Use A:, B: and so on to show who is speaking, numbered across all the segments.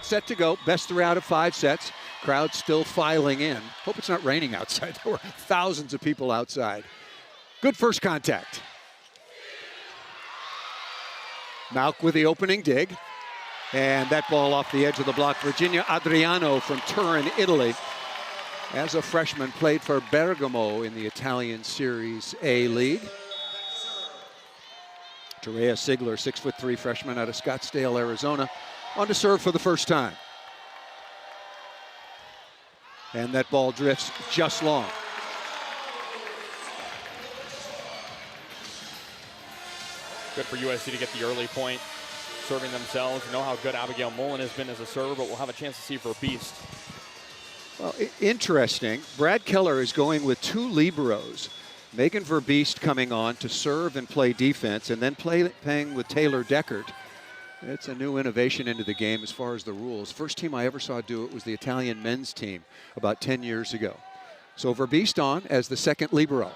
A: Fourth set to go. Best 3 out of 5 sets. Crowd still filing in. Hope it's not raining outside. There were thousands of people outside. Good first contact. Malk with the opening dig. And that ball off the edge of the block. Virginia Adriano from Turin, Italy. As a freshman, played for Bergamo in the Italian Series A League. Terea Sigler, 6'3" freshman out of Scottsdale, Arizona, on to serve for the first time. And that ball drifts just long.
B: Good for USC to get the early point, serving themselves. You know how good Abigail Mullen has been as a server, but we'll have a chance to see Verbeest.
A: Well, interesting. Brad Keller is going with 2 liberos. Megan Verbeest coming on to serve and play defense, and then playing with Taylor Deckert. It's a new innovation into the game as far as the rules. First team I ever saw do it was the Italian men's team about 10 years ago. So Verbeest on as the second libero.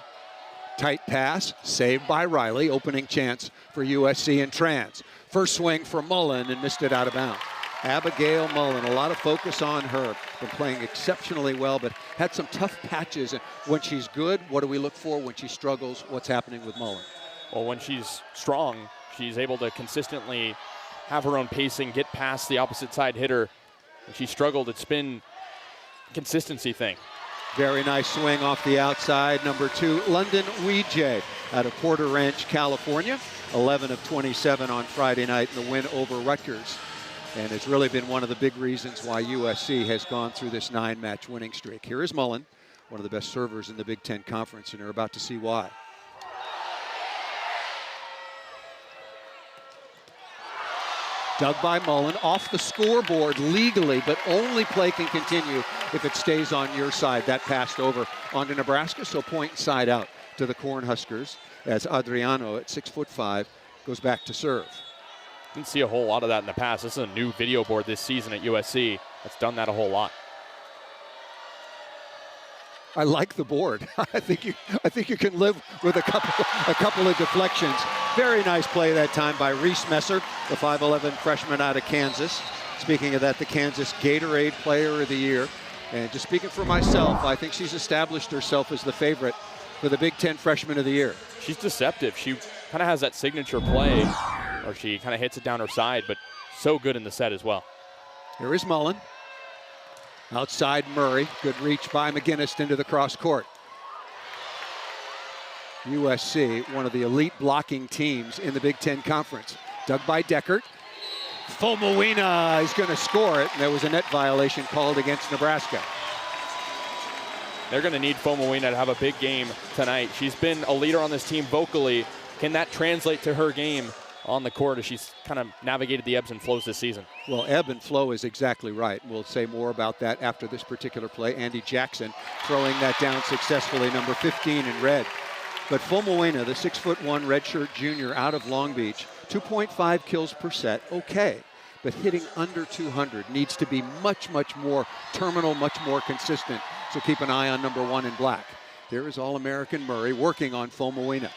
A: Tight pass, saved by Riley, opening chance for USC and trans. First swing for Mullen and missed it out of bounds. Abigail Mullen, a lot of focus on her. Been playing exceptionally well, but had some tough patches. And when she's good, what do we look for? When she struggles, what's happening with Mullen?
B: Well, when she's strong, she's able to consistently have her own pacing, get past the opposite side hitter. When she struggled, it's been a consistency thing.
A: Very nice swing off the outside. Number 2, London Weejay out of Porter Ranch, California. 11 of 27 on Friday night in the win over Rutgers. And it's really been one of the big reasons why USC has gone through this 9-match winning streak. Here is Mullen, one of the best servers in the Big Ten Conference, and you're about to see why. Dug by Mullen, off the scoreboard legally, but only play can continue if it stays on your side. That passed over onto Nebraska, so point side out to the Cornhuskers as Adriano at 6'5" goes back to serve.
B: Didn't see a whole lot of that in the past. This is a new video board this season at USC that's done that a whole lot.
A: I like the board. I think you can live with a couple of deflections. Very nice play that time by Reese Messer, the 5'11" freshman out of Kansas. Speaking of that, the Kansas Gatorade Player of the Year. And just speaking for myself, I think she's established herself as the favorite for the Big Ten Freshman of the Year.
B: She's deceptive. She kind of has that signature play, or she kind of hits it down her side, but so good in the set as well.
A: Here is Mullen. Outside Murray. Good reach by McGinnis into the cross court. USC, one of the elite blocking teams in the Big Ten Conference. Dug by Deckert. Fomoina is going to score it, and there was a net violation called against Nebraska.
B: They're going to need Fomoina to have a big game tonight. She's been a leader on this team vocally. Can that translate to her game on the court as she's kind of navigated the ebbs and flows this season?
A: Well, ebb and flow is exactly right. We'll say more about that after this particular play. Andy Jackson throwing that down successfully, number 15 in red. But Fomoina, the 6'1" redshirt junior out of Long Beach, 2.5 kills per set, okay. But hitting under 200 needs to be much, much more terminal, much more consistent. So keep an eye on number 1 in black. Here is All-American Murray working on Fomoina.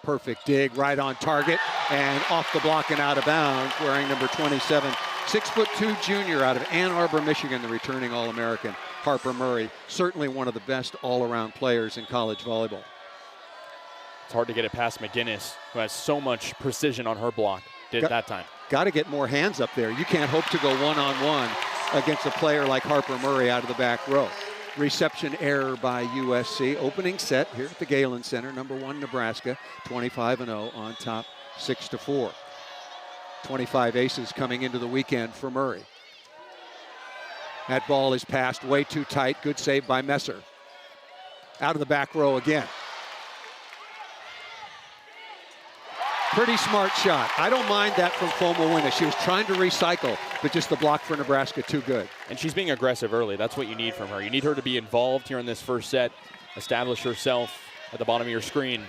A: Perfect dig, right on target, and off the block and out of bounds, wearing number 27. 6'2" junior out of Ann Arbor, Michigan, the returning All-American, Harper Murray. Certainly one of the best all-around players in college volleyball.
B: It's hard to get it past McGinnis, who has so much precision on her block. That time.
A: Got to get more hands up there. You can't hope to go one-on-one against a player like Harper Murray out of the back row. Reception error by USC. Opening set here at the Galen Center. Number 1 Nebraska, 25-0 on top, 6-4. 25 aces coming into the weekend for Murray. That ball is passed way too tight. Good save by Messer. Out of the back row again. Pretty smart shot. I don't mind that from Fomoina. She was trying to recycle, but just the block for Nebraska too good.
B: And she's being aggressive early. That's what you need from her. You need her to be involved here in this first set, establish herself at the bottom of your screen.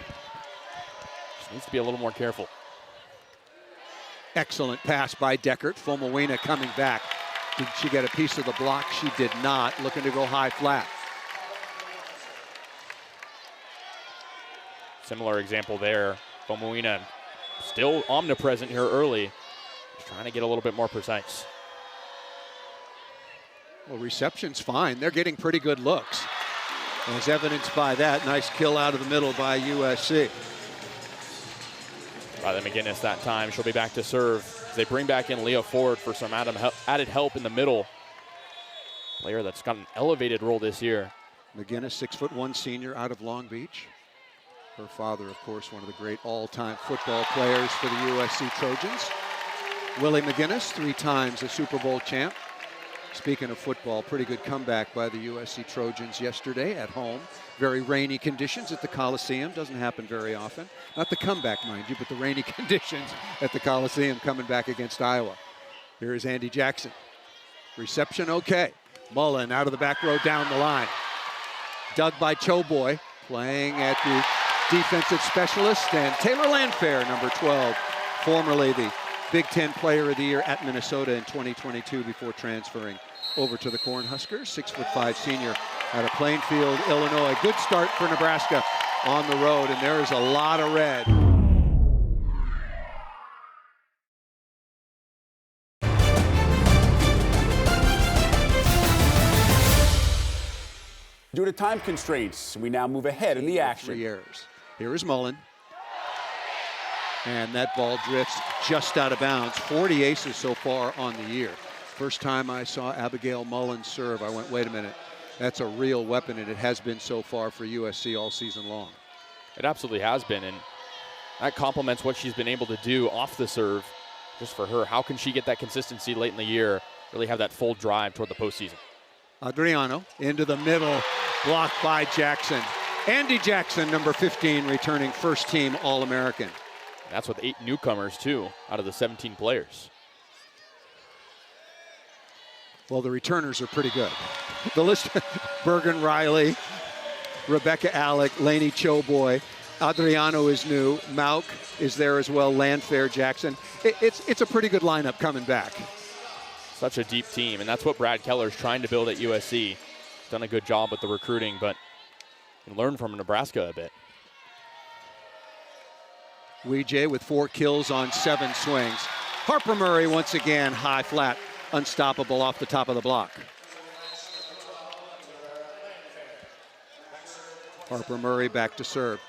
B: She needs to be a little more careful.
A: Excellent pass by Deckert. Fomoina coming back. Did she get a piece of the block? She did not. Looking to go high flat.
B: Similar example there. Fomoina still omnipresent here early. She's trying to get a little bit more precise.
A: Well, reception's fine. They're getting pretty good looks. As evidenced by that, nice kill out of the middle by USC.
B: Riley McGinnis that time. She'll be back to serve as they bring back in Leah Ford for some added help in the middle. Player that's got an elevated role this year.
A: McGinnis, 6'1" senior out of Long Beach. Her father, of course, one of the great all-time football players for the USC Trojans. Willie McGinnis, 3 times a Super Bowl champ. Speaking of football, pretty good comeback by the USC Trojans yesterday at home. Very rainy conditions at the Coliseum. Doesn't happen very often. Not the comeback, mind you, but the rainy conditions at the Coliseum coming back against Iowa. Here is Andy Jackson. Reception okay. Mullen out of the back row down the line. Dug by Choboy, playing at the defensive specialist. And Taylor Landfair, number 12, formerly the Big Ten Player of the Year at Minnesota in 2022 before transferring over to the Cornhuskers. 6'5" senior out of Plainfield, Illinois. Good start for Nebraska on the road, and there is a lot of red.
C: Due to time constraints, we now move ahead in the action.
A: 3 errors. Here is Mullen. And that ball drifts just out of bounds. 40 aces so far on the year. First time I saw Abigail Mullen serve, I went, wait a minute, that's a real weapon, and it has been so far for USC all season long.
B: It absolutely has been, and that complements what she's been able to do off the serve. Just for her, how can she get that consistency late in the year, really have that full drive toward the postseason?
A: Adriano into the middle, blocked by Jackson. Andy Jackson, number 15, returning first team All-American.
B: That's with 8 newcomers, too, out of the 17 players.
A: Well, the returners are pretty good. The list, Bergen Riley, Rebecca Alec, Lainey Choboy, Adriano is new, Mauk is there as well, Landfair, Jackson. It's a pretty good lineup coming back.
B: Such a deep team, and that's what Brad Keller's trying to build at USC. Done a good job with the recruiting, but can learn from Nebraska a bit.
A: Weejay with 4 kills on 7 swings. Harper Murray once again, high flat, unstoppable off the top of the block. Harper Murray back to serve.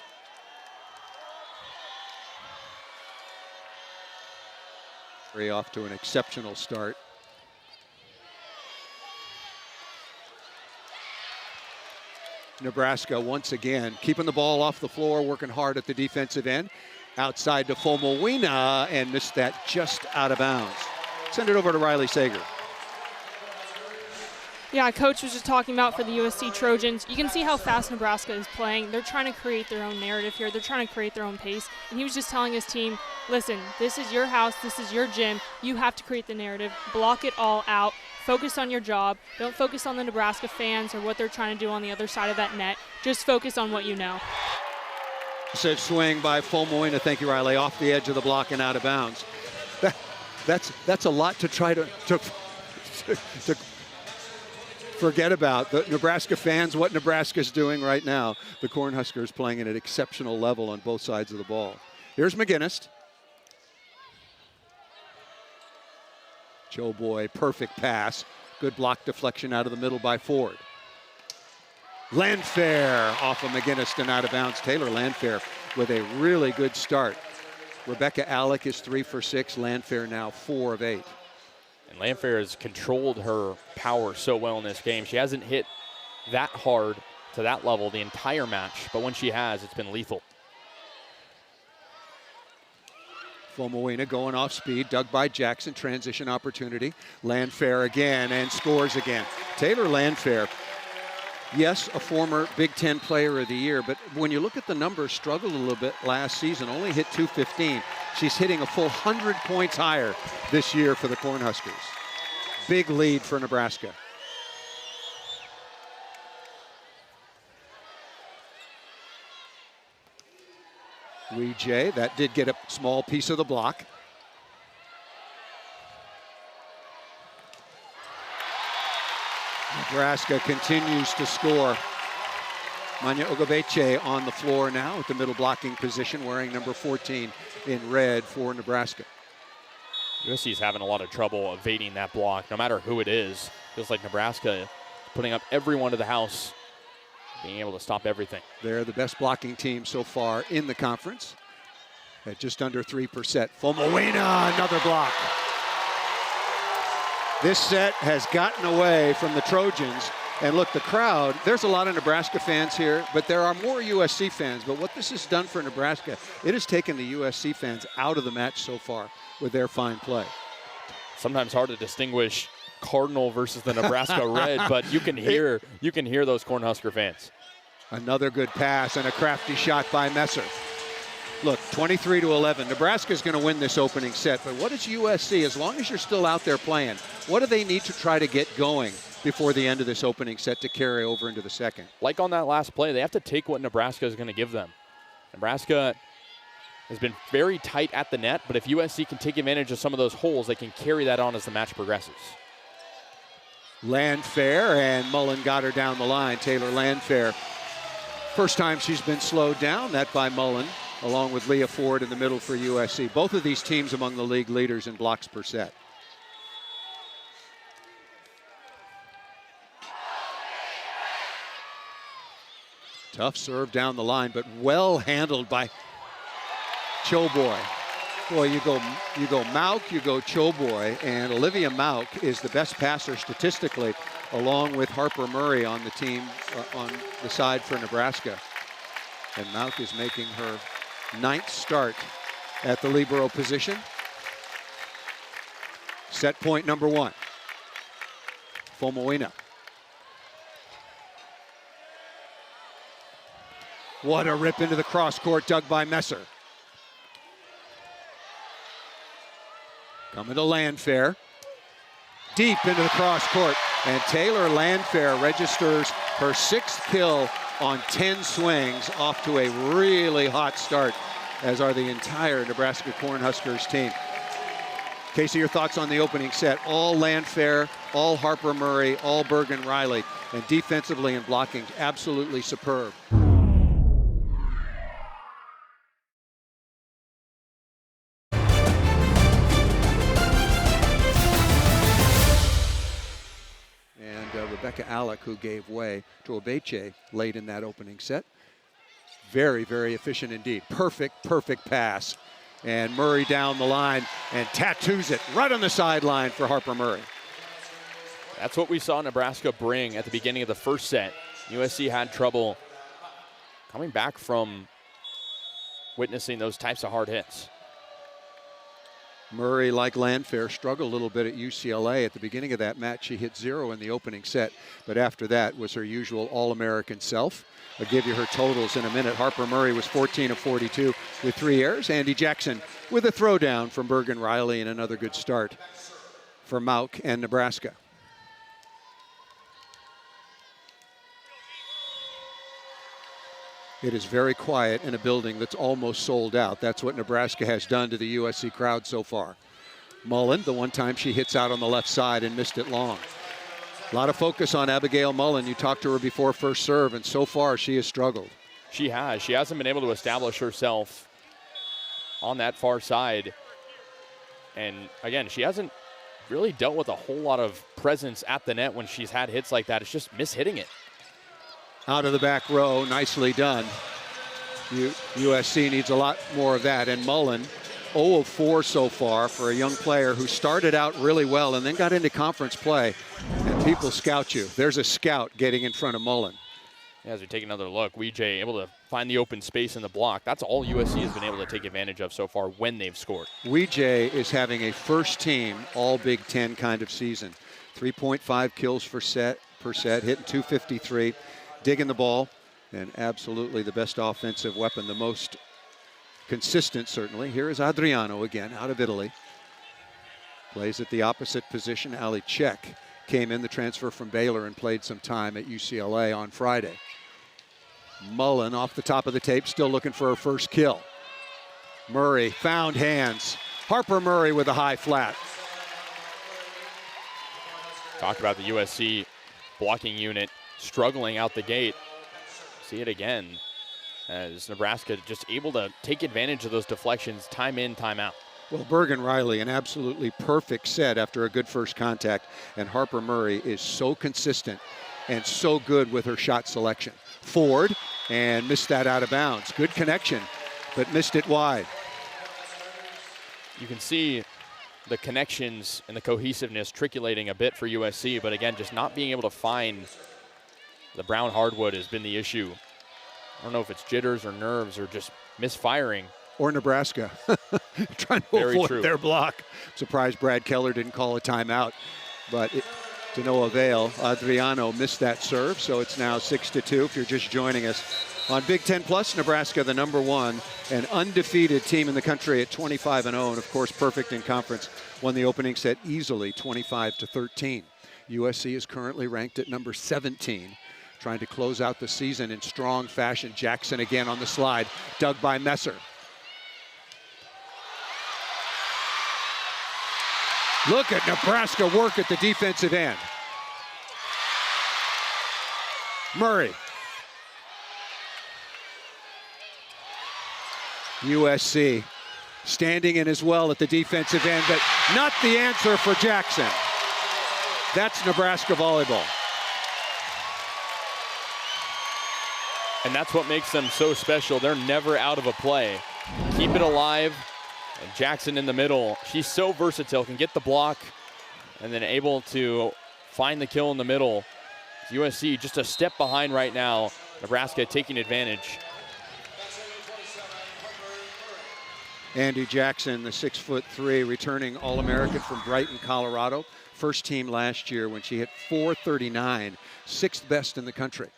A: Murray off to an exceptional start. Nebraska once again keeping the ball off the floor, working hard at the defensive end. Outside to Fomowina and missed that just out of bounds. Send it over to Riley Sager.
D: Yeah, Coach was just talking about for the USC Trojans. You can see how fast Nebraska is playing. They're trying to create their own narrative here. They're trying to create their own pace. And he was just telling his team, listen, this is your house. This is your gym. You have to create the narrative. Block it all out. Focus on your job. Don't focus on the Nebraska fans or what they're trying to do on the other side of that net. Just focus on what you know.
A: Said swing by Fomowina, thank you, Riley, off the edge of the block and out of bounds. That's a lot to try to forget about. The Nebraska fans, what Nebraska's doing right now. The Cornhuskers playing at an exceptional level on both sides of the ball. Here's McGinnis. Choboy, perfect pass. Good block deflection out of the middle by Ford. Landfair off of McGinnis and out of bounds. Taylor Landfair with a really good start. Rebecca Alec is 3 for 6. Landfair now 4 of 8.
B: And Landfair has controlled her power so well in this game. She hasn't hit that hard to that level the entire match, but when she has, it's been lethal.
A: Fomowina going off speed, dug by Jackson, transition opportunity. Landfair again and scores again. Taylor Landfair, yes, a former Big Ten Player of the Year, but when you look at the numbers, struggled a little bit last season, only hit 215. She's hitting a full 100 points higher this year for the Cornhuskers. Big lead for Nebraska. Weejay, that did get a small piece of the block. Nebraska continues to score. Manya Ogabeche on the floor now at the middle blocking position, wearing number 14 in red for Nebraska.
B: USC's having a lot of trouble evading that block, no matter who it is. Feels like Nebraska putting up everyone to the house, being able to stop everything.
A: They're the best blocking team so far in the conference at just under 3%. Fomoina, another block. This set has gotten away from the Trojans. And look, the crowd, there's a lot of Nebraska fans here, but there are more USC fans. But what this has done for Nebraska, it has taken the USC fans out of the match so far with their fine play.
B: Sometimes hard to distinguish Cardinal versus the Nebraska Red, but you can hear those Cornhusker fans.
A: Another good pass and a crafty shot by Messer. Look, 23-11. Nebraska's going to win this opening set, but what is USC, as long as you're still out there playing, what do they need to try to get going before the end of this opening set to carry over into the second?
B: Like on that last play, they have to take what Nebraska is going to give them. Nebraska has been very tight at the net, but if USC can take advantage of some of those holes, they can carry that on as the match progresses.
A: Landfair, and Mullen got her down the line. Taylor Landfair. First time she's been slowed down, that by Mullen, along with Leah Ford in the middle for USC. Both of these teams among the league leaders in blocks per set. Tough serve down the line, but well handled by Choboy. Boy, you go Mauk, you go Choboy, and Olivia Mauk is the best passer statistically, along with Harper Murray on the team on the side for Nebraska. And Mauk is making her 9th start at the libero position. Set point number 1. Fomoina. What a rip into the cross court, dug by Messer. Coming to Landfair. Deep into the cross court. And Taylor Landfair registers her 6th kill on 10 swings, off to a really hot start, as are the entire Nebraska Cornhuskers team. Casey, your thoughts on the opening set? All Landfair, all Harper Murray, all Bergen Riley, and defensively and blocking, absolutely superb. Rebecca Alec, who gave way to Obeche late in that opening set. Very, very efficient indeed. Perfect pass. And Murray down the line and tattoos it right on the sideline for Harper Murray.
B: That's what we saw Nebraska bring at the beginning of the first set. USC had trouble coming back from witnessing those types of hard hits.
A: Murray, like Landfair, struggled a little bit at UCLA. At the beginning of that match, she hit 0 in the opening set, but after that was her usual All-American self. I'll give you her totals in a minute. Harper Murray was 14 of 42 with 3 errors. Andy Jackson with a throwdown from Bergen Riley, and another good start for Mauk and Nebraska. It is very quiet in a building that's almost sold out. That's what Nebraska has done to the USC crowd so far. Mullen, the one time she hits out on the left side and missed it long. A lot of focus on Abigail Mullen. You talked to her before first serve, and so far she has struggled.
B: She has. She hasn't been able to establish herself on that far side. And again, she hasn't really dealt with a whole lot of presence at the net when she's had hits like that. It's just mishitting it.
A: Out of the back row, nicely done. USC needs a lot more of that. And Mullen, 0 of 4 so far for a young player who started out really well and then got into conference play. And people scout you. There's a scout getting in front of Mullen.
B: As we take another look, Weejay able to find the open space in the block. That's all USC has been able to take advantage of so far when they've scored.
A: Weejay is having a first-team All-Big Ten kind of season. 3.5 kills per set, hitting 253. Digging the ball, and absolutely the best offensive weapon, the most consistent certainly. Here is Adriano again, out of Italy. Plays at the opposite position. Ali Czech came in, the transfer from Baylor, and played some time at UCLA on Friday. Mullen off the top of the tape, still looking for her first kill. Murray found hands. Harper Murray with a high flat.
B: Talked about the USC blocking unit struggling out the gate. See it again as Nebraska just able to take advantage of those deflections time in, time out.
A: Well, Bergen Riley, an absolutely perfect set after a good first contact. And Harper Murray is so consistent and so good with her shot selection. Forward, and missed that out of bounds. Good connection, but missed it wide.
B: You can see the connections and the cohesiveness trickulating a bit for USC, but again, just not being able to find the brown hardwood has been the issue. I don't know if it's jitters or nerves or just misfiring.
A: Or Nebraska, trying to avoid their block. Surprised Brad Keller didn't call a timeout, but to no avail. Adriano missed that serve, so it's now 6-2 if you're just joining us. On Big Ten Plus, Nebraska, the #1 and undefeated team in the country at 25-0, and of course perfect in conference. Won the opening set easily, 25-13. USC is currently ranked at number 17. Trying to close out the season in strong fashion. Jackson again on the slide, dug by Messer. Look at Nebraska work at the defensive end. Murray. USC standing in as well at the defensive end, but not the answer for Jackson. That's Nebraska volleyball.
B: And that's what makes them so special. They're never out of a play. Keep it alive. And Jackson in the middle. She's so versatile, can get the block and then able to find the kill in the middle. USC just a step behind right now. Nebraska taking advantage.
A: Andy Jackson, the 6'3", returning All-American from Brighton, Colorado. First team last year when she hit .439, sixth best in the country.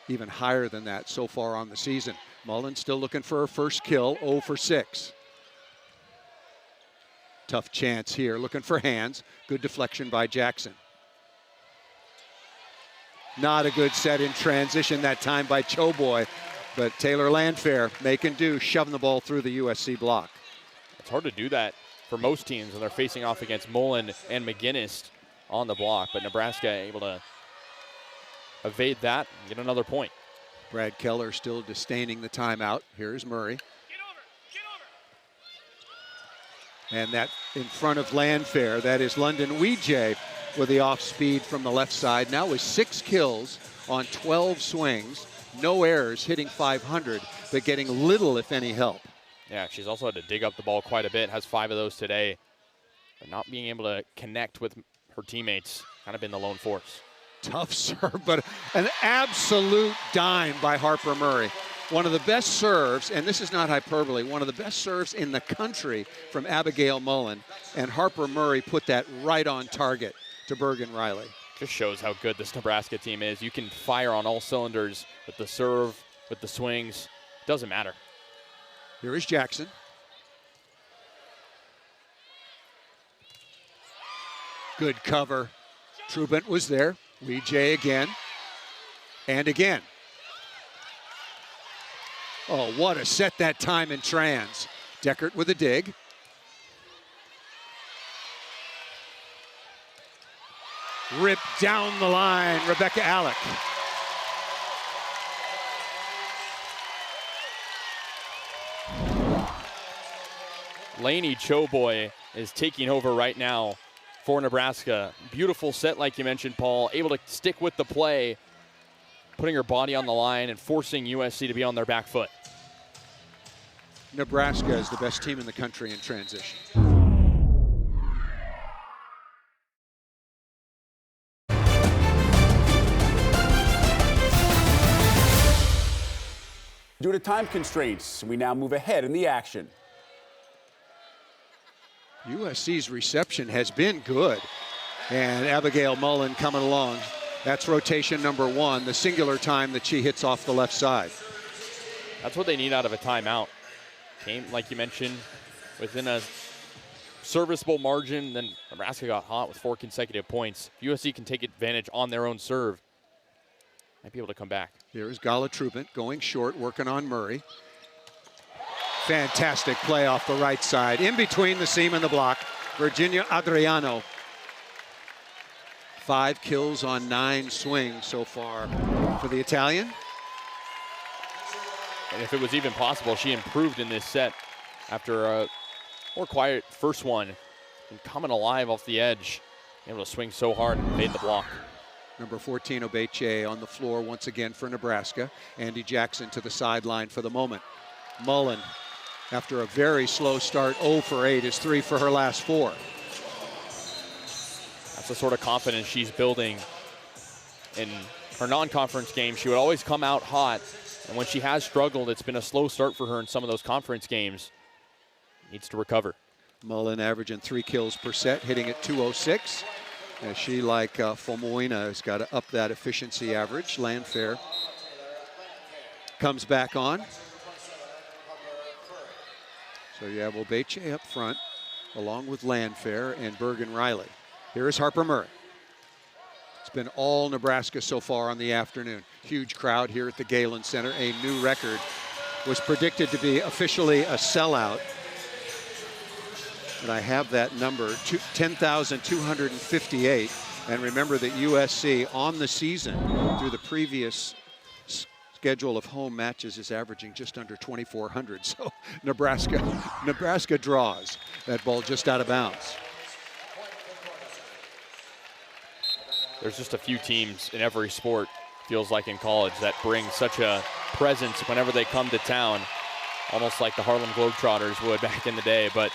A: Even higher than that so far on the season. Mullen still looking for her first kill, 0 for 6. Tough chance here, looking for hands. Good deflection by Jackson. Not a good set in transition that time by Choboy, but Taylor Landfair making do, shoving the ball through the USC block.
B: It's hard to do that for most teams when they're facing off against Mullen and McGinnis on the block, but Nebraska able to evade that and get another point.
A: Brad Keller still disdaining the timeout. Here's Murray. And that in front of Landfair, that is London Weejay with the off speed from the left side. Now with 6 kills on 12 swings, no errors, hitting .500, but getting little, if any, help.
B: Yeah, she's also had to dig up the ball quite a bit, has 5 of those today. But not being able to connect with her teammates, kind of been the lone force.
A: Tough serve, but an absolute dime by Harper Murray. One of the best serves, and this is not hyperbole, one of the best serves in the country from Abigail Mullen. And Harper Murray put that right on target to Bergen Riley.
B: Just shows how good this Nebraska team is. You can fire on all cylinders with the serve, with the swings. Doesn't matter.
A: Here is Jackson. Good cover. Trubant was there. Weejay again. And again. Oh, what a set that time in trans. Deckert with a dig. Ripped down the line, Rebecca Alec.
B: Lainey Choboy is taking over right now for Nebraska. Beautiful set, like you mentioned, Paul. Able to stick with the play, putting her body on the line and forcing USC to be on their back foot.
A: Nebraska is the best team in the country in transition.
C: Due to time constraints, we now move ahead in the action.
A: USC's reception has been good. And Abigail Mullen coming along. That's rotation number 1, the singular time that she hits off the left side.
B: That's what they need out of a timeout. Came, like you mentioned, within a serviceable margin. Then Nebraska got hot with 4 consecutive points. USC can take advantage on their own serve. Might be able to come back.
A: Here's Gala Trubant going short, working on Murray. Fantastic play off the right side. In between the seam and the block, Virginia Adriano. 5 kills on 9 swings so far for the Italian.
B: And if it was even possible, she improved in this set after More quiet first one, and coming alive off the edge. Able to swing so hard and made the block.
A: Number 14, Obeche, on the floor once again for Nebraska. Andy Jackson to the sideline for the moment. Mullen, after a very slow start, 0 for 8, is 3 for her last 4.
B: That's the sort of confidence she's building. In her non-conference game, she would always come out hot. And when she has struggled, it's been a slow start for her in some of those conference games. Needs to recover.
A: Mullen averaging 3 kills per set, hitting at 206. As she, like Fomoina, has got to up that efficiency average. Landfair comes back on. So you have Obeche up front, along with Landfair and Bergen Riley. Here is Harper Murray. It's been all Nebraska so far on the afternoon. Huge crowd here at the Galen Center. A new record was predicted to be officially a sellout. And I have that number, 10,258. And remember that USC on the season, through the previous schedule of home matches, is averaging just under 2,400. So Nebraska draws. That ball just out of bounds.
B: There's just a few teams in every sport, feels like in college, that bring such a presence whenever they come to town, almost like the Harlem Globetrotters would back in the day. But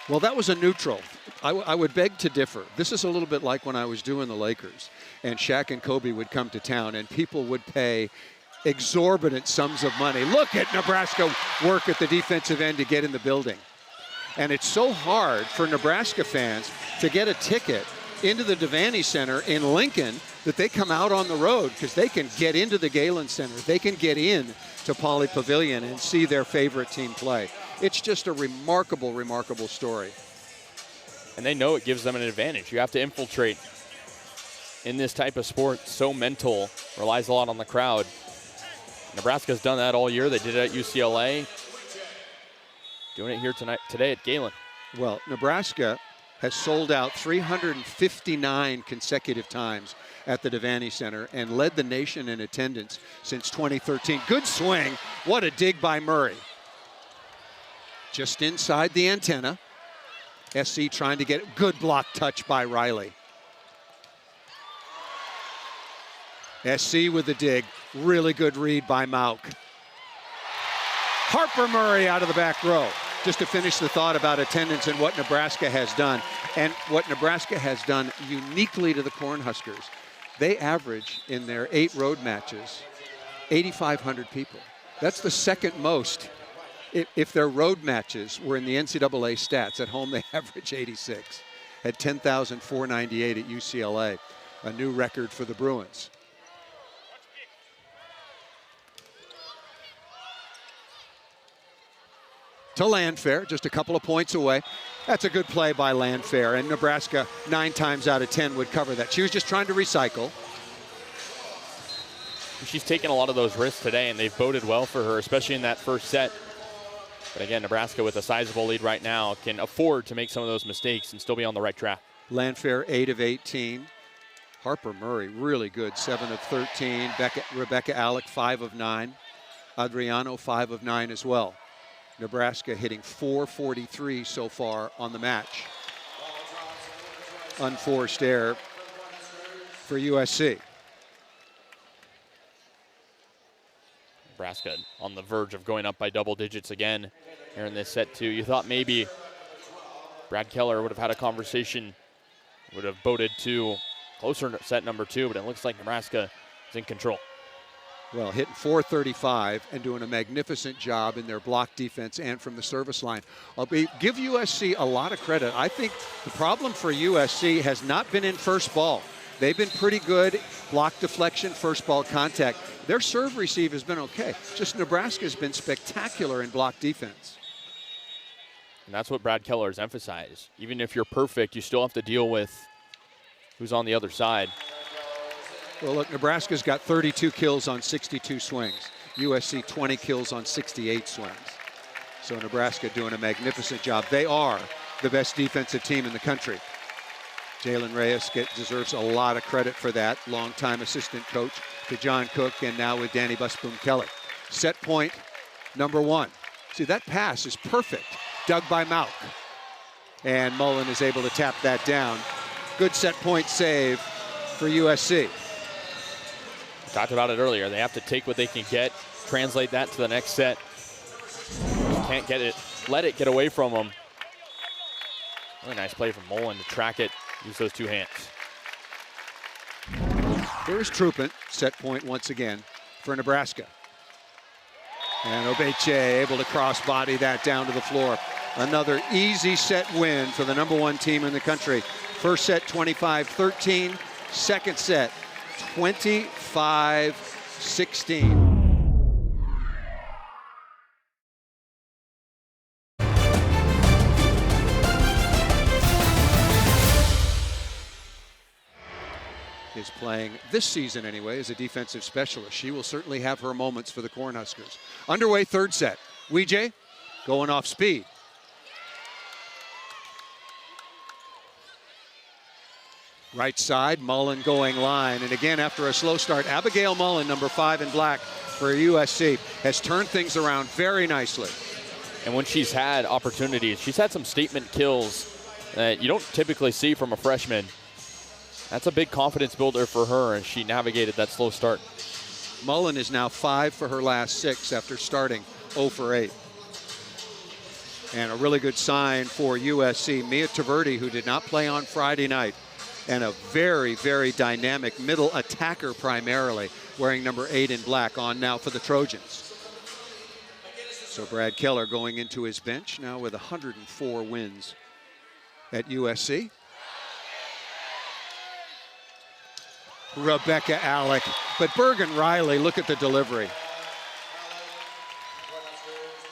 A: well, that was a neutral. I would beg to differ. This is a little bit like when I was doing the Lakers, and Shaq and Kobe would come to town, and people would pay exorbitant sums of money. Look at Nebraska work at the defensive end to get in the building. And it's so hard for Nebraska fans to get a ticket into the Devaney Center in Lincoln that they come out on the road because they can get into the Galen Center. They can get in to Pauley Pavilion and see their favorite team play. It's just a remarkable, remarkable story.
B: And they know it gives them an advantage. You have to infiltrate in this type of sport. So mental, relies a lot on the crowd. Nebraska's done that all year. They did it at UCLA. Doing it here today at Galen.
A: Well, Nebraska has sold out 359 consecutive times at the Devaney Center and led the nation in attendance since 2013. Good swing. What a dig by Murray. Just inside the antenna. SC trying to get a good block touch by Riley. SC with the dig. Really good read by Mauk. Harper Murray out of the back row. Just to finish the thought about attendance and what Nebraska has done, and what Nebraska has done uniquely to the Cornhuskers. They average in their 8 road matches 8,500 people. That's the second most. If their road matches were in the NCAA stats, at home they average 86. Had 10,498 at UCLA, a new record for the Bruins. To Landfair, just a couple of points away. That's a good play by Landfair, and Nebraska 9 times out of 10 would cover that. She was just trying to recycle.
B: She's taken a lot of those risks today, and they've boded well for her, especially in that first set. But again, Nebraska with a sizable lead right now can afford to make some of those mistakes and still be on the right track.
A: Landfair 8 of 18. Harper Murray, really good, 7 of 13. Rebecca Alec, 5 of 9. Adriano, 5 of 9 as well. Nebraska hitting .443 so far on the match. Unforced error for USC.
B: Nebraska on the verge of going up by double digits again here in this set 2. You thought maybe Brad Keller would have had a conversation, would have boded to closer to set number 2, but it looks like Nebraska is in control.
A: Well, hitting .435 and doing a magnificent job in their block defense and from the service line. Give USC a lot of credit. I think the problem for USC has not been in first ball. They've been pretty good, block deflection, first ball contact. Their serve receive has been okay. Just Nebraska's been spectacular in block defense.
B: And that's what Brad Keller has emphasized. Even if you're perfect, you still have to deal with who's on the other side.
A: Well, look, Nebraska's got 32 kills on 62 swings. USC 20 kills on 68 swings. So Nebraska doing a magnificent job. They are the best defensive team in the country. Jalen Reyes deserves a lot of credit for that. Longtime assistant coach to John Cook, and now with Danny Busboom Kelly. Set point number 1. See, that pass is perfect. dug by Mauk. And Mullen is able to tap that down. Good set point save for USC.
B: Talked about it earlier. They have to take what they can get, translate that to the next set. Can't get it, let it get away from them. Really nice play from Mullen to track it, use those two hands.
A: Here's Troupin, set point once again for Nebraska. And Obeche able to cross body that down to the floor. Another easy set win for the #1 team in the country. First set 25-13, second set 25-16. Is playing this season anyway as a defensive specialist. She will certainly have her moments for the Cornhuskers. Underway, third set. Weijie going off speed. Right side, Mullen going line. And again, after a slow start, Abigail Mullen, number 5 in black for USC, has turned things around very nicely.
B: And when she's had opportunities, she's had some statement kills that you don't typically see from a freshman. That's a big confidence builder for her, and she navigated that slow start.
A: Mullen is now 5 for her last 6 after starting 0 for 8. And a really good sign for USC. Mia Taverdi, who did not play on Friday night, and a very, very dynamic middle attacker primarily, wearing number 8 in black, on now for the Trojans. So Brad Keller going into his bench now with 104 wins at USC. Rebecca Alec, but Bergen Riley, look at the delivery.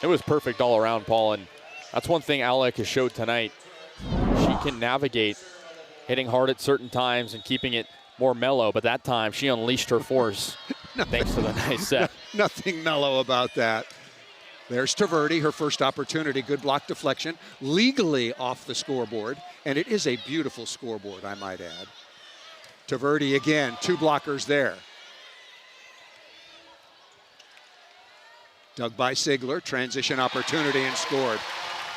B: It was perfect all around, Paul, and that's one thing Alec has showed tonight. She can navigate hitting hard at certain times and keeping it more mellow, but that time she unleashed her force thanks to the nice set.
A: Nothing mellow about that. There's Taverdi, her first opportunity. Good block deflection, legally off the scoreboard, and it is a beautiful scoreboard, I might add. Taverdi again, 2 blockers there. Dug by Sigler, transition opportunity and scored.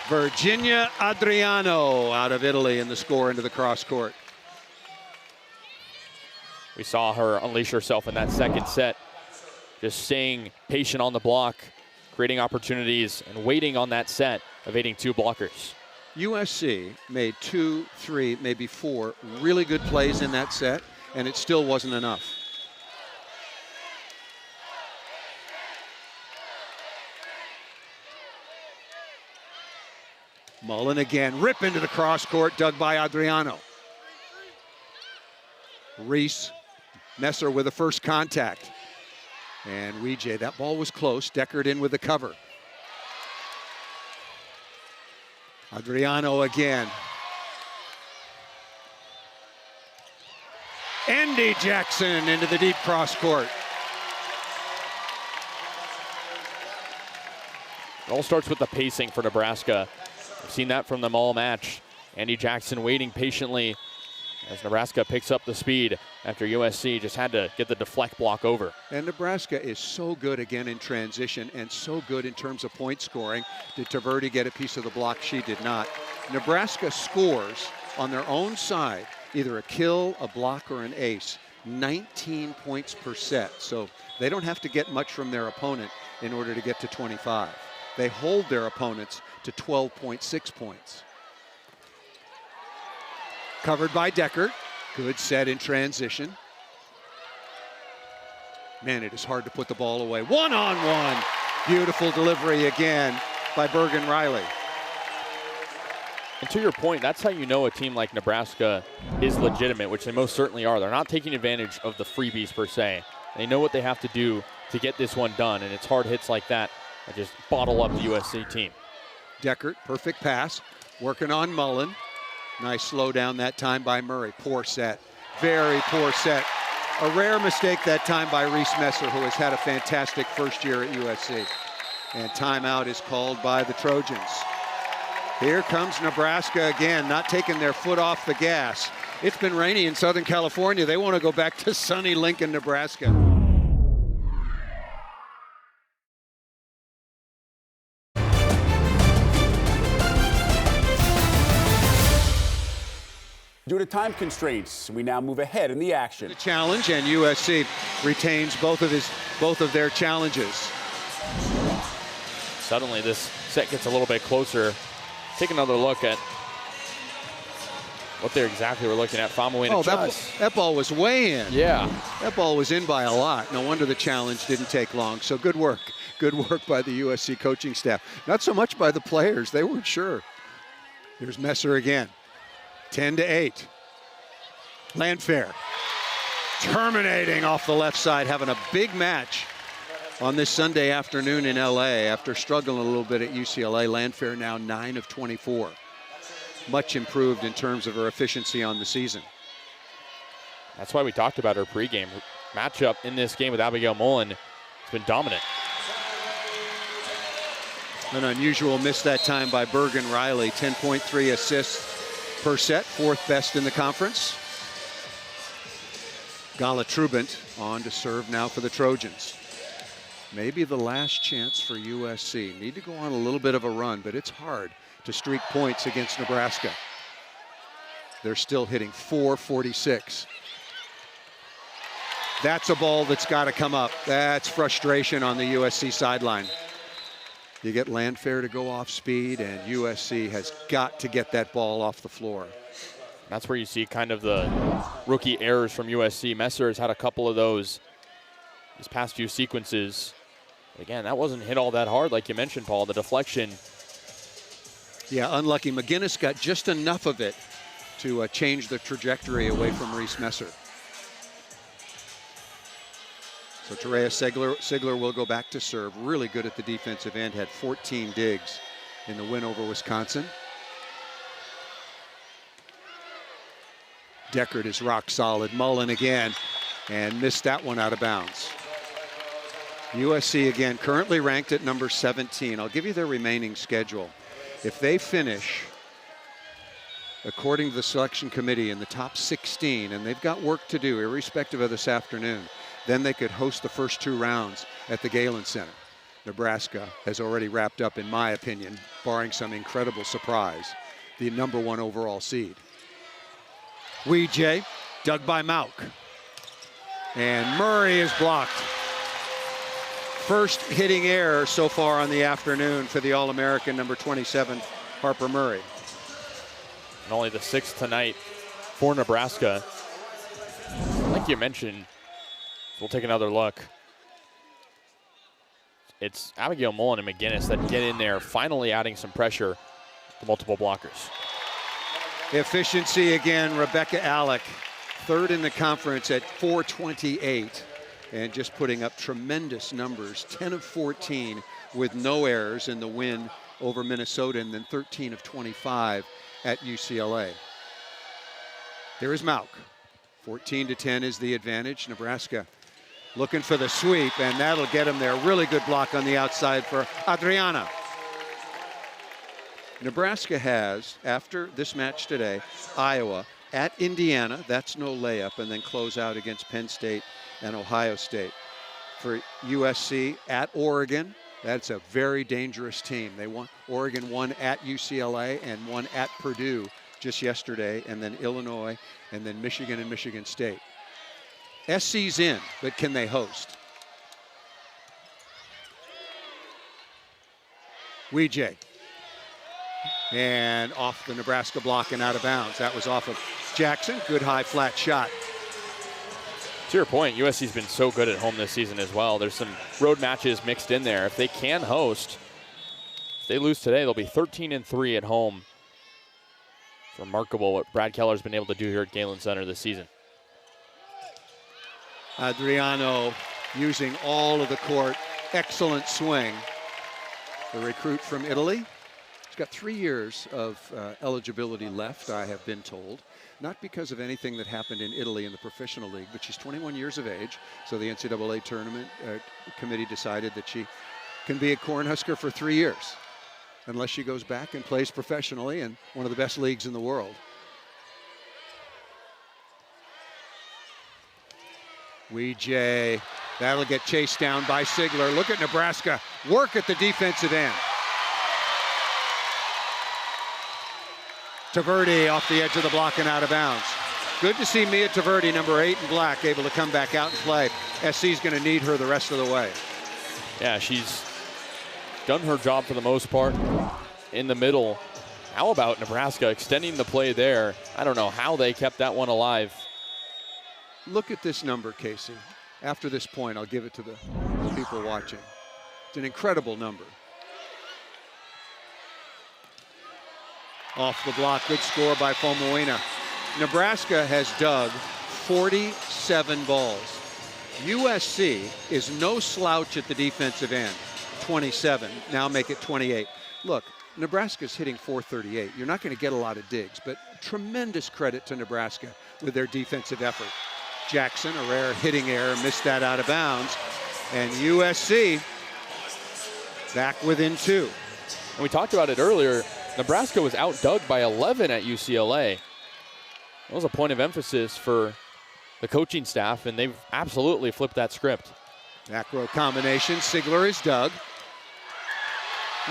A: Virginia Adriano out of Italy in the score into the cross court.
B: We saw her unleash herself in that second set, just staying patient on the block, creating opportunities and waiting on that set, evading 2 blockers.
A: USC made 2, 3, maybe 4 really good plays in that set, and it still wasn't enough. Mullen again, rip into the cross court, dug by Adriano. Reese, Messer with the first contact. And Weijie, that ball was close, Deckard in with the cover. Adriano again. Andy Jackson into the deep cross court.
B: It all starts with the pacing for Nebraska. We've seen that from them all match. Andy Jackson waiting patiently as Nebraska picks up the speed after USC just had to get the deflect block over.
A: And Nebraska is so good again in transition and so good in terms of point scoring. Did Taverdi get a piece of the block? She did not. Nebraska scores on their own side either a kill, a block, or an ace. 19 points per set. So they don't have to get much from their opponent in order to get to 25. They hold their opponents to 12.6 points. Covered by Deckard. Good set in transition. Man, it is hard to put the ball away. One-on-one. Beautiful delivery again by Bergen Riley.
B: And to your point, that's how you know a team like Nebraska is legitimate, which they most certainly are. They're not taking advantage of the freebies per se. They know what they have to do to get this one done, and it's hard hits like that just bottle up the USC team.
A: Deckard, perfect pass, working on Mullen. Nice slow down that time by Murray. Poor set, very poor set. A rare mistake that time by Reese Messer, who has had a fantastic first year at USC. And timeout is called by the Trojans. Here comes Nebraska again, not taking their foot off the gas. It's been rainy in Southern California. They want to go back to sunny Lincoln, Nebraska.
C: Due to time constraints, we now move ahead in the action.
A: The challenge, and USC retains both of their challenges.
B: Suddenly this set gets a little bit closer. Take another look at what they exactly were looking at.
A: Oh, that ball was way in.
B: Yeah.
A: That ball was in by a lot. No wonder the challenge didn't take long. So good work. Good work by the USC coaching staff. Not so much by the players. They weren't sure. Here's Messer again. 10-8. Landfair terminating off the left side, having a big match on this Sunday afternoon in LA after struggling a little bit at UCLA. Landfair now 9 of 24. Much improved in terms of her efficiency on the season.
B: That's why we talked about her pregame matchup in this game with Abigail Mullen. It's been dominant.
A: An unusual miss that time by Bergen Riley. 10.3 assists per set, 4th best in the conference. Gala Trubant on to serve now for the Trojans. Maybe the last chance for USC. Need to go on a little bit of a run, but it's hard to streak points against Nebraska. They're still hitting .446. That's a ball that's got to come up. That's frustration on the USC sideline. You get Landfair to go off speed, and USC has got to get that ball off the floor.
B: That's where you see kind of the rookie errors from USC. Messer has had a couple of those these past few sequences. But again, that wasn't hit all that hard, like you mentioned, Paul. The deflection.
A: Yeah, unlucky. McGinnis got just enough of it to change the trajectory away from Reese Messer. So Terea Sigler will go back to serve. Really good at the defensive end. Had 14 digs in the win over Wisconsin. Deckard is rock solid. Mullen again, and missed that one out of bounds. USC again, currently ranked at number 17. I'll give you their remaining schedule. If they finish, according to the selection committee, in the top 16, and they've got work to do, irrespective of this afternoon, then they could host the first 2 rounds at the Galen Center. Nebraska has already wrapped up, in my opinion, barring some incredible surprise, the number 1 overall seed. Weejay, dug by Mauk. And Murray is blocked. First hitting error so far on the afternoon for the All-American number 27, Harper Murray.
B: And only the 6th tonight for Nebraska. Like you mentioned, we'll take another look. It's Abigail Mullen and McGinnis that get in there, finally adding some pressure to multiple blockers.
A: Efficiency again, Rebecca Alec, 3rd in the conference at .428, and just putting up tremendous numbers. 10 of 14 with no errors in the win over Minnesota, and then 13 of 25 at UCLA. Here is Mauk. 14-10 is the advantage. Nebraska looking for the sweep, and that'll get him there. Really good block on the outside for Adriano. Nebraska has, after this match today, Iowa at Indiana. That's no layup, and then close out against Penn State and Ohio State. For USC at Oregon, that's a very dangerous team. Oregon won at UCLA and won at Purdue just yesterday, and then Illinois, and then Michigan and Michigan State. SC's in, but can they host? Weejay. And off the Nebraska block and out of bounds. That was off of Jackson. Good high flat shot.
B: To your point, USC's been so good at home this season as well. There's some road matches mixed in there. If they can host, if they lose today, they'll be 13-3 at home. It's remarkable what Brad Keller's been able to do here at Galen Center this season.
A: Adriano using all of the court. Excellent swing. The recruit from Italy. He's got 3 years of eligibility left, I have been told. Not because of anything that happened in Italy in the professional league, but she's 21 years of age. So the NCAA tournament committee decided that she can be a Cornhusker for 3 years, unless she goes back and plays professionally in one of the best leagues in the world. Weejay, that'll get chased down by Sigler. Look at Nebraska, work at the defensive end. Taverdi off the edge of the block and out of bounds. Good to see Mia Taverdi, number 8 in black, able to come back out and play. SC's going to need her the rest of the way.
B: Yeah, she's done her job for the most part in the middle. How about Nebraska extending the play there? I don't know how they kept that one alive.
A: Look at this number, Casey. After this point, I'll give it to the people watching. It's an incredible number. Off the block, good score by Fomoina. Nebraska has dug 47 balls. USC is no slouch at the defensive end, 27, now make it 28. Look, Nebraska's hitting .438. You're not going to get a lot of digs, but tremendous credit to Nebraska with their defensive effort. Jackson, a rare hitting error, missed that out of bounds. And USC back within 2.
B: And we talked about it earlier. Nebraska was outdug by 11 at UCLA. That was a point of emphasis for the coaching staff, and they've absolutely flipped that script.
A: Back row combination. Sigler is dug.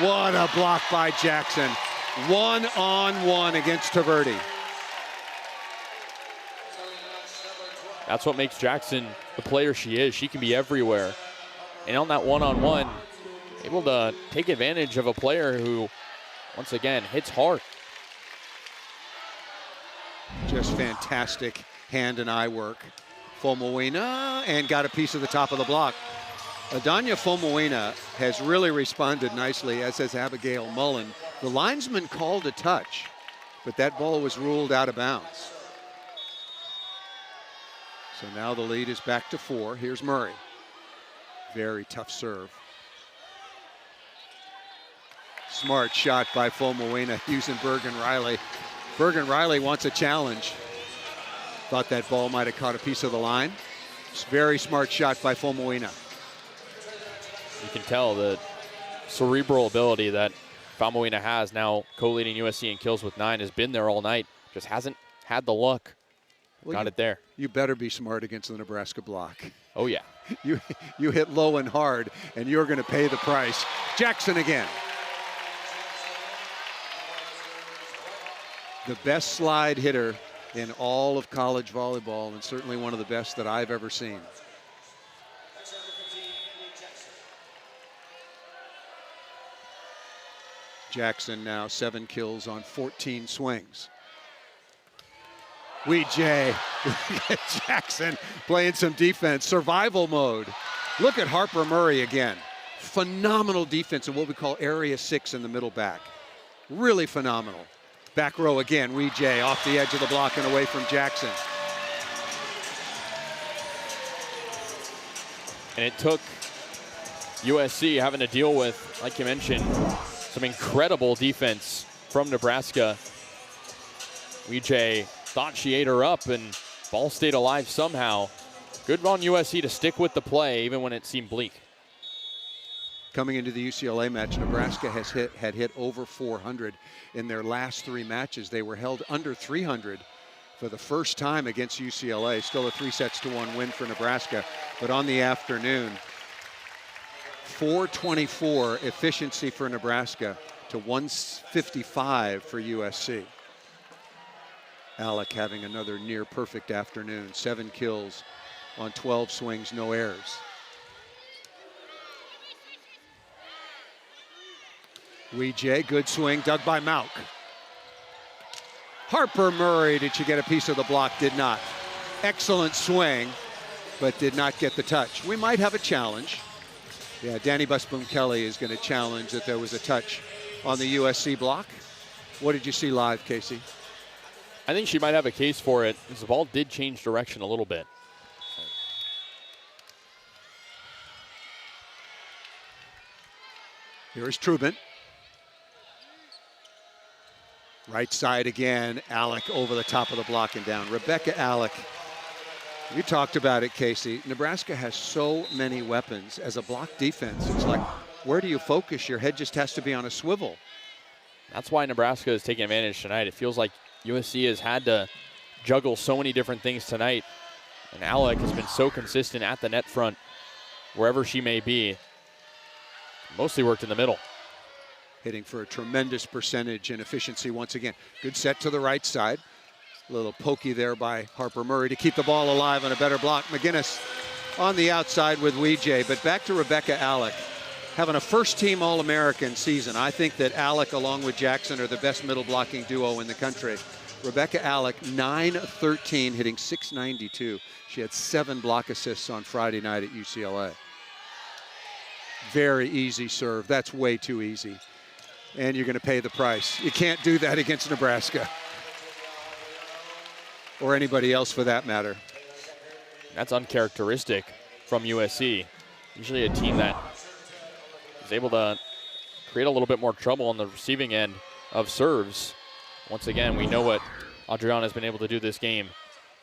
A: What a block by Jackson. 1-on-1 against Taverdi.
B: That's what makes Jackson the player she is. She can be everywhere. And on that one-on-one, able to take advantage of a player who, once again, hits hard.
A: Just fantastic hand and eye work. Fomoina, and got a piece of the top of the block. Adanya Fomoina has really responded nicely, as has Abigail Mullen. The linesman called a touch, but that ball was ruled out of bounds. So now the lead is back to 4. Here's Murray. Very tough serve. Smart shot by Fomoina using Bergen-Riley. Bergen-Riley wants a challenge. Thought that ball might have caught a piece of the line. It's a very smart shot by Fomoina.
B: You can tell the cerebral ability that Fomoina has, now co-leading USC in kills with 9, has been there all night. Just hasn't had the luck.
A: Well,
B: got it there.
A: You better be smart against the Nebraska block.
B: Oh, yeah.
A: You hit low and hard, and you're going to pay the price. Jackson again. The best slide hitter in all of college volleyball, and certainly one of the best that I've ever seen. Jackson now 7 kills on 14 swings. Jay. Jackson playing some defense, survival mode. Look at Harper Murray again. Phenomenal defense in what we call area 6 in the middle back. Really phenomenal. Back row again, Jay off the edge of the block and away from Jackson.
B: And it took USC having to deal with, like you mentioned, some incredible defense from Nebraska. Jay thought she ate her up, and ball stayed alive somehow. Good on USC to stick with the play even when it seemed bleak.
A: Coming into the UCLA match, Nebraska had hit over 400 in their last 3 matches. They were held under 300 for the first time against UCLA. Still a 3-1 win for Nebraska. But on the afternoon, 424 efficiency for Nebraska to 155 for USC. Alec having another near perfect afternoon. 7 kills on 12 swings, no errors. Jay, good swing, dug by Mauk. Harper Murray, did she get a piece of the block? Did not. Excellent swing, but did not get the touch. We might have a challenge. Yeah, Danny Busboom-Kelly is going to challenge that there was a touch on the USC block. What did you see live, Casey?
B: I think she might have a case for it, because the ball did change direction a little bit.
A: Here's Trubin. Right side again, Alec over the top of the block and down. Rebecca Alec. You talked about it, Casey. Nebraska has so many weapons as a block defense. It's like, where do you focus? Your head just has to be on a swivel.
B: That's why Nebraska is taking advantage tonight. It feels like USC has had to juggle so many different things tonight. And Alec has been so consistent at the net front, wherever she may be. Mostly worked in the middle.
A: hitting for a tremendous percentage and efficiency once again. Good set to the right side. A little pokey there by Harper Murray to keep the ball alive on a better block. McGinnis on the outside with Weejay, but back to Rebecca Alec. Having a first-team All-American season. I think that Alec, along with Jackson, are the best middle blocking duo in the country. Rebecca Alec, 9-13, hitting .692. She had 7 block assists on Friday night at UCLA. Very easy serve. That's way too easy. And you're going to pay the price. You can't do that against Nebraska. Or anybody else for that matter.
B: That's uncharacteristic from USC. Usually a team that is able to create a little bit more trouble on the receiving end of serves. Once again, we know what Adriano has been able to do this game.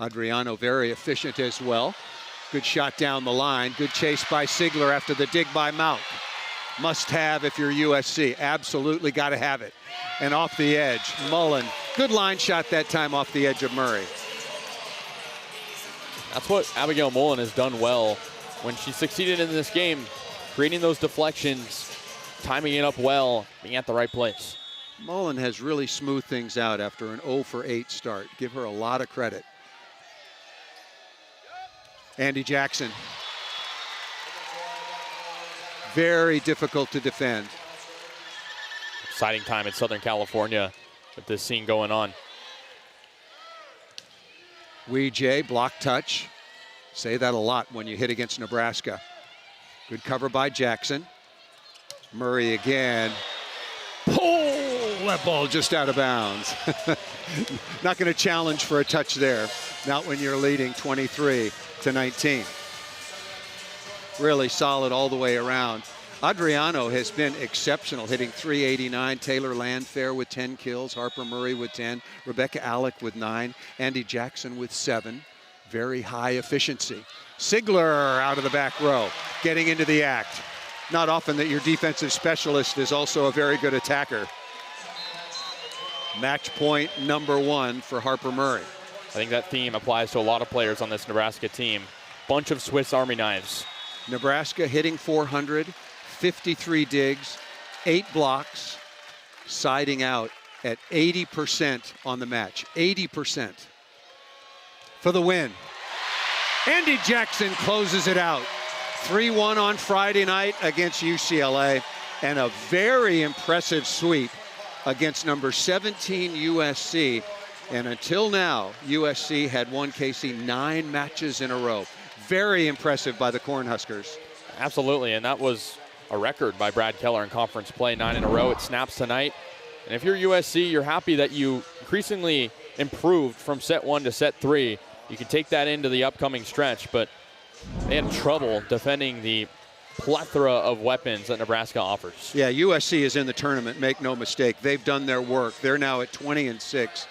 A: Adriano very efficient as well. Good shot down the line. Good chase by Sigler after the dig by Mount. Must have if you're USC. Absolutely got to have it. And off the edge, Mullen. Good line shot that time off the edge of Murray.
B: That's what Abigail Mullen has done well when she succeeded in this game, creating those deflections, timing it up well, being at the right place.
A: Mullen has really smoothed things out after an 0 for 8 start. Give her a lot of credit. Andy Jackson. Very difficult to defend.
B: Exciting time in Southern California with this scene going on.
A: Weejay, block touch. Say that a lot when you hit against Nebraska. Good cover by Jackson. Murray again. Oh, that ball just out of bounds. Not going to challenge for a touch there. Not when you're leading 23-19. Really solid all the way around. Adriano has been exceptional, hitting .389. Taylor Landfair with 10 kills. Harper Murray with 10. Rebecca Alec with 9. Andy Jackson with 7. Very high efficiency. Sigler out of the back row, getting into the act. Not often that your defensive specialist is also a very good attacker. Match point number 1 for Harper Murray.
B: I think that theme applies to a lot of players on this Nebraska team. Bunch of Swiss Army knives.
A: Nebraska hitting 400, 53 digs, 8 blocks, siding out at 80% on the match. 80% for the win. Andy Jackson closes it out. 3-1 on Friday night against UCLA, and a very impressive sweep against number 17 USC. And until now, USC had won, Casey, 9 matches in a row. Very impressive by the Cornhuskers.
B: Absolutely, and that was a record by Brad Keller in conference play, 9 in a row. It snaps tonight. And if you're USC, you're happy that you increasingly improved from set 1 to set 3. You can take that into the upcoming stretch, but they had trouble defending the plethora of weapons that Nebraska offers.
A: Yeah, USC is in the tournament, make no mistake. They've done their work. They're now at 20-6.